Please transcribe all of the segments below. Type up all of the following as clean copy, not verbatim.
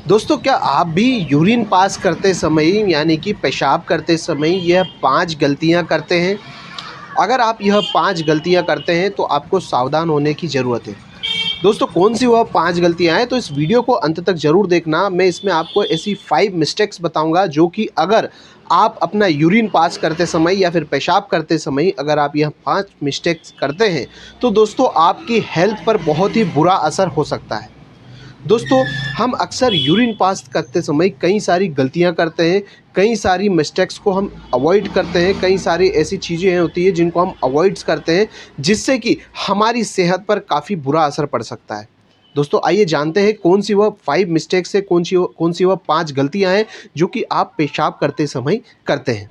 दोस्तों, क्या आप भी यूरिन पास करते समय यानी कि पेशाब करते समय यह 5 गलतियां करते हैं? अगर आप यह 5 गलतियां करते हैं तो आपको सावधान होने की ज़रूरत है। दोस्तों, कौन सी वह 5 गलतियां हैं, तो इस वीडियो को अंत तक ज़रूर देखना। मैं इसमें आपको ऐसी 5 मिस्टेक्स बताऊंगा जो कि अगर आप अपना यूरिन पास करते समय या फिर पेशाब करते समय अगर आप यह 5 मिस्टेक्स करते हैं तो दोस्तों आपकी हेल्थ पर बहुत ही बुरा असर हो सकता है। दोस्तों, हम अक्सर यूरिन पास करते समय कई सारी गलतियां करते हैं, कई सारी मिस्टेक्स को हम अवॉइड करते हैं, कई सारी ऐसी चीज़ें होती हैं जिनको हम अवॉइड्स करते हैं, जिससे कि हमारी सेहत पर काफ़ी बुरा असर पड़ सकता है। दोस्तों, आइए जानते हैं कौन सी वह 5 मिस्टेक्स है, कौन सी वह 5 गलतियां हैं जो कि आप पेशाब करते समय करते हैं।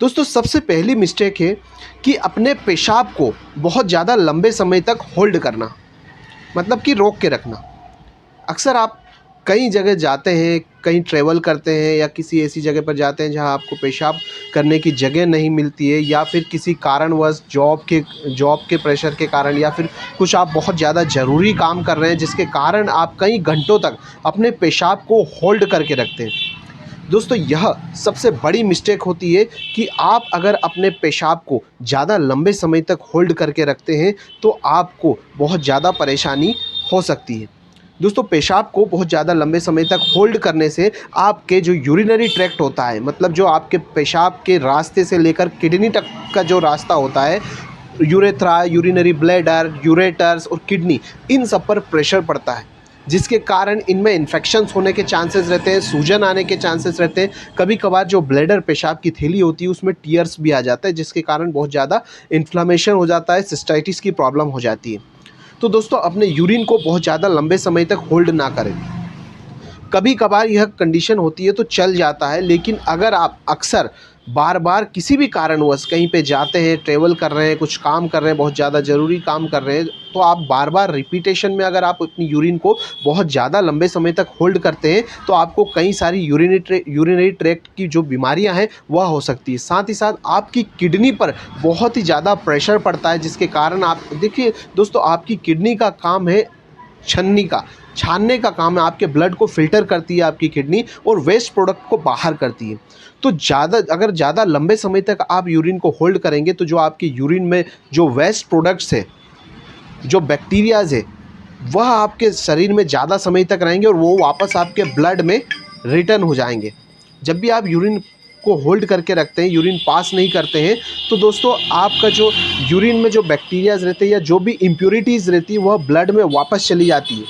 दोस्तों, सबसे पहली मिस्टेक है कि अपने पेशाब को बहुत ज़्यादा लंबे समय तक होल्ड करना, मतलब कि रोक के रखना। अक्सर आप कई जगह जाते हैं, कहीं ट्रैवल करते हैं या किसी ऐसी जगह पर जाते हैं जहां आपको पेशाब करने की जगह नहीं मिलती है, या फिर किसी कारणवश जॉब के प्रेशर के कारण, या फिर कुछ आप बहुत ज़्यादा ज़रूरी काम कर रहे हैं जिसके कारण आप कई घंटों तक अपने पेशाब को होल्ड करके रखते हैं। दोस्तों, यह सबसे बड़ी मिस्टेक होती है कि आप अगर अपने पेशाब को ज़्यादा लंबे समय तक होल्ड करके रखते हैं तो आपको बहुत ज़्यादा परेशानी हो सकती है। दोस्तों, पेशाब को बहुत ज़्यादा लंबे समय तक होल्ड करने से आपके जो यूरिनरी ट्रैक्ट होता है, मतलब जो आपके पेशाब के रास्ते से लेकर किडनी तक का जो रास्ता होता है, यूरेथ्रा, यूरिनरी ब्लैडर, यूरेटर्स और किडनी, इन सब पर प्रेशर पड़ता है, जिसके कारण इनमें इन्फेक्शंस होने के चांसेस रहते हैं, सूजन आने के चांसेस रहते हैं। कभी कभार जो ब्लैडर, पेशाब की थैली होती है, उसमें टीयर्स भी आ जाता है, जिसके कारण बहुत ज़्यादा इन्फ्लामेशन हो जाता है, सिस्टाइटिस की प्रॉब्लम हो जाती है। तो दोस्तों, अपने यूरिन को बहुत ज़्यादा लंबे समय तक होल्ड ना करें। कभी कभार यह कंडीशन होती है तो चल जाता है, लेकिन अगर आप अक्सर बार बार किसी भी कारणवश कहीं पे जाते हैं, ट्रैवल कर रहे हैं, कुछ काम कर रहे हैं, बहुत ज़्यादा ज़रूरी काम कर रहे हैं, तो आप बार बार रिपीटेशन में अगर आप अपनी यूरिन को बहुत ज़्यादा लंबे समय तक होल्ड करते हैं तो आपको कई सारी यूरिनरी ट्रैक्ट की जो बीमारियां हैं वह हो सकती है। साथ ही साथ आपकी किडनी पर बहुत ही ज़्यादा प्रेशर पड़ता है, जिसके कारण आप देखिए दोस्तों, आपकी किडनी का काम है छानने का काम है। आपके ब्लड को फ़िल्टर करती है आपकी किडनी और वेस्ट प्रोडक्ट को बाहर करती है। तो अगर ज़्यादा लंबे समय तक आप यूरिन को होल्ड करेंगे तो जो आपकी यूरिन में जो वेस्ट प्रोडक्ट्स है, जो बैक्टीरियाज़ है, वह आपके शरीर में ज़्यादा समय तक रहेंगे और वो वापस आपके ब्लड में रिटर्न हो जाएंगे। जब भी आप यूरिन को होल्ड करके रखते हैं, यूरिन पास नहीं करते हैं, तो दोस्तों आपका जो यूरिन में जो बैक्टीरियाज रहते हैं या जो भी इम्प्योरिटीज़ रहती है वह ब्लड में वापस चली जाती है,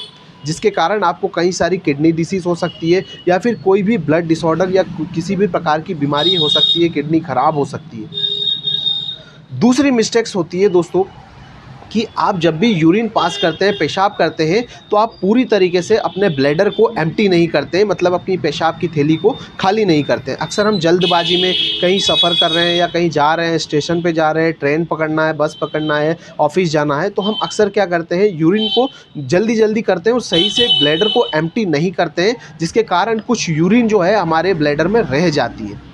जिसके कारण आपको कई सारी किडनी डिसीज़ हो सकती है, या फिर कोई भी ब्लड डिसऑर्डर या किसी भी प्रकार की बीमारी हो सकती है, किडनी ख़राब हो सकती है। दूसरी मिस्टेक्स होती है दोस्तों कि आप जब भी यूरिन पास करते हैं, पेशाब करते हैं, तो आप पूरी तरीके से अपने ब्लैडर को एम्प्टी नहीं करते, मतलब अपनी पेशाब की थैली को खाली नहीं करते। अक्सर हम जल्दबाजी में कहीं सफ़र कर रहे हैं या कहीं जा रहे हैं, स्टेशन पे जा रहे हैं, ट्रेन पकड़ना है, बस पकड़ना है, ऑफिस जाना है, तो हम अक्सर क्या करते हैं, यूरिन को जल्दी जल्दी करते हैं और सही से ब्लैडर को एम्प्टी नहीं करते हैं, जिसके कारण कुछ यूरिन जो है हमारे ब्लैडर में रह जाती है,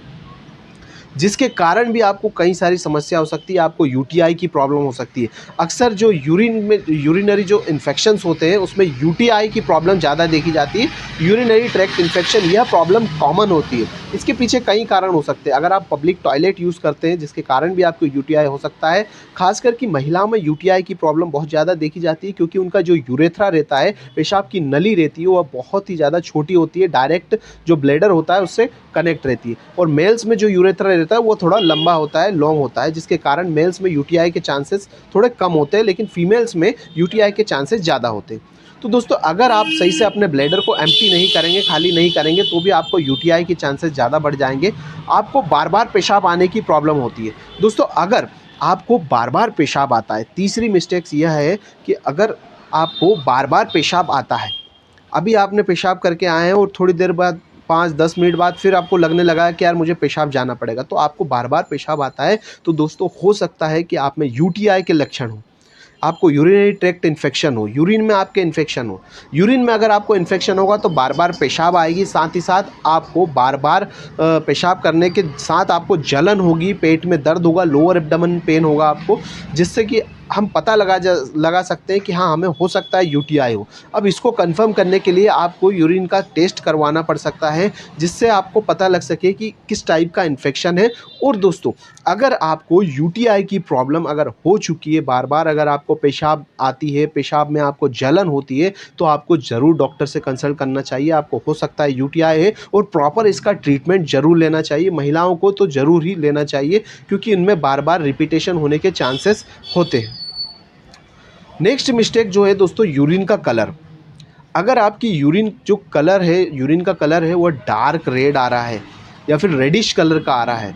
जिसके कारण भी आपको कई सारी समस्या हो सकती है, आपको यूटीआई की प्रॉब्लम हो सकती है। अक्सर जो यूरिनरी जो इन्फेक्शंस होते हैं उसमें यूटीआई की प्रॉब्लम ज़्यादा देखी जाती है। यूरिनरी ट्रैक्ट इन्फेक्शन, यह प्रॉब्लम कॉमन होती है। इसके पीछे कई कारण हो सकते हैं। अगर आप पब्लिक टॉयलेट यूज़ करते हैं जिसके कारण भी आपको यूटीआई हो सकता है। खासकर कि महिलाओं में यूटीआई की प्रॉब्लम बहुत ज़्यादा देखी जाती है, क्योंकि उनका जो यूरेथ्रा रहता है, पेशाब की नली रहती है, वह बहुत ही ज़्यादा छोटी होती है, डायरेक्ट जो ब्लैडर होता है उससे कनेक्ट रहती है। और मेल्स में जो यूरेथ्रा रहता है वो थोड़ा लंबा होता है, लॉन्ग होता है, जिसके कारण मेल्स में यूटीआई के चांसेस थोड़े कम होते हैं, लेकिन फीमेल्स में यूटीआई के चांसेस ज़्यादा होते हैं। तो दोस्तों, अगर आप सही से अपने ब्लैडर को एम्प्टी नहीं करेंगे, खाली नहीं करेंगे, तो भी आपको यूटीआई के चांसेस ज़्यादा बढ़ जाएंगे। आपको बार बार पेशाब आने की प्रॉब्लम होती है। दोस्तों, अगर आपको बार बार पेशाब आता है, तीसरी मिस्टेक्स यह है कि अगर आपको बार बार पेशाब आता है, अभी आपने पेशाब करके आए हैं और थोड़ी देर बाद 5-10 मिनट बाद फिर आपको लगने लगा है कि यार मुझे पेशाब जाना पड़ेगा, तो आपको बार बार पेशाब आता है, तो दोस्तों हो सकता है कि आप में यूटीआई के लक्षण हो, आपको यूरिनरी ट्रैक्ट इन्फेक्शन हो, यूरिन में आपके इन्फेक्शन हो। यूरिन में अगर आपको इन्फेक्शन होगा तो बार बार पेशाब आएगी, साथ ही साथ आपको बार बार पेशाब करने के साथ आपको जलन होगी, पेट में दर्द होगा, लोअर एब्डोमेन पेन होगा आपको, जिससे कि हम पता लगा सकते हैं कि हाँ, हमें हो सकता है यूटीआई हो। अब इसको कंफर्म करने के लिए आपको यूरिन का टेस्ट करवाना पड़ सकता है, जिससे आपको पता लग सके कि किस टाइप का इन्फेक्शन है। और दोस्तों, अगर आपको यूटीआई की प्रॉब्लम अगर हो चुकी है, बार बार अगर आपको पेशाब आती है, पेशाब में आपको जलन होती है, तो आपको ज़रूर डॉक्टर से कंसल्ट करना चाहिए। आपको हो सकता है यूटीआई है और प्रॉपर इसका ट्रीटमेंट ज़रूर लेना चाहिए। महिलाओं को तो ज़रूर ही लेना चाहिए, क्योंकि इनमें बार बार रिपीटेशन होने के चांसेस होते हैं। नेक्स्ट मिस्टेक जो है दोस्तों, यूरिन का कलर। अगर आपकी यूरिन जो कलर है, यूरिन का कलर है वो डार्क रेड आ रहा है या फिर रेडिश कलर का आ रहा है,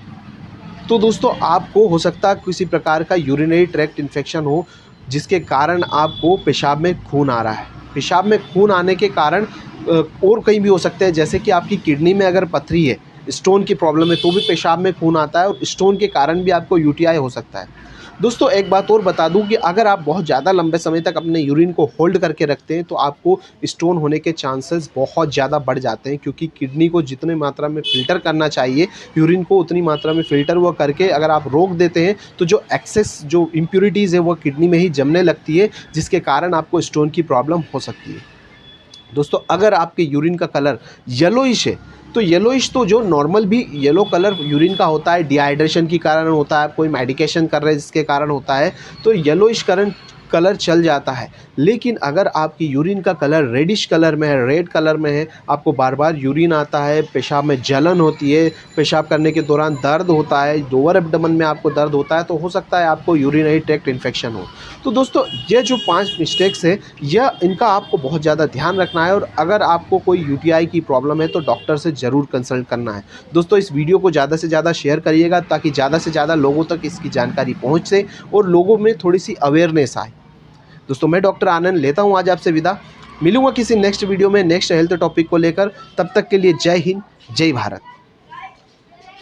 तो दोस्तों आपको हो सकता है किसी प्रकार का यूरिनरी ट्रैक्ट इन्फेक्शन हो, जिसके कारण आपको पेशाब में खून आ रहा है। पेशाब में खून आने के कारण और कहीं भी हो सकते हैं, जैसे कि आपकी किडनी में अगर पथरी है, स्टोन की प्रॉब्लम है, तो भी पेशाब में खून आता है और स्टोन के कारण भी आपको यूटीआई हो सकता है। दोस्तों, एक बात और बता दूं कि अगर आप बहुत ज़्यादा लंबे समय तक अपने यूरिन को होल्ड करके रखते हैं, तो आपको स्टोन होने के चांसेस बहुत ज़्यादा बढ़ जाते हैं, क्योंकि किडनी को जितनी मात्रा में फ़िल्टर करना चाहिए यूरिन को, उतनी मात्रा में फ़िल्टर वो करके अगर आप रोक देते हैं, तो जो एक्सेस जो इम्प्योरिटीज़ है वो किडनी में ही जमने लगती है, जिसके कारण आपको स्टोन की प्रॉब्लम हो सकती है। दोस्तों, अगर आपके यूरिन का कलर येलोइश है, तो येलोइश तो जो नॉर्मल भी येलो कलर यूरिन का होता है, डिहाइड्रेशन के कारण होता है, कोई मेडिकेशन कर रहे हैं जिसके कारण होता है, तो येलोइश कलर चल जाता है। लेकिन अगर आपकी यूरिन का कलर रेडिश कलर में है, रेड कलर में है, आपको बार बार यूरिन आता है, पेशाब में जलन होती है, पेशाब करने के दौरान दर्द होता है, लोअर एब्डोमेन में आपको दर्द होता है, तो हो सकता है आपको यूरिनरी ट्रैक्ट इन्फेक्शन हो। तो दोस्तों, ये जो 5 मिस्टेक्स है, यह इनका आपको बहुत ज़्यादा ध्यान रखना है। और अगर आपको कोई यूटीआई की प्रॉब्लम है, तो डॉक्टर से ज़रूर कंसल्ट करना है। दोस्तों, इस वीडियो को ज़्यादा से ज़्यादा शेयर करिएगा, ताकि ज़्यादा से ज़्यादा लोगों तक इसकी जानकारी पहुँच सके और लोगों में थोड़ी सी अवेयरनेस आए। दोस्तों, मैं डॉक्टर आनंद लेता हूं आज आपसे विदा। मिलूंगा किसी नेक्स्ट वीडियो में नेक्स्ट हेल्थ टॉपिक को लेकर। तब तक के लिए जय हिंद, जय भारत।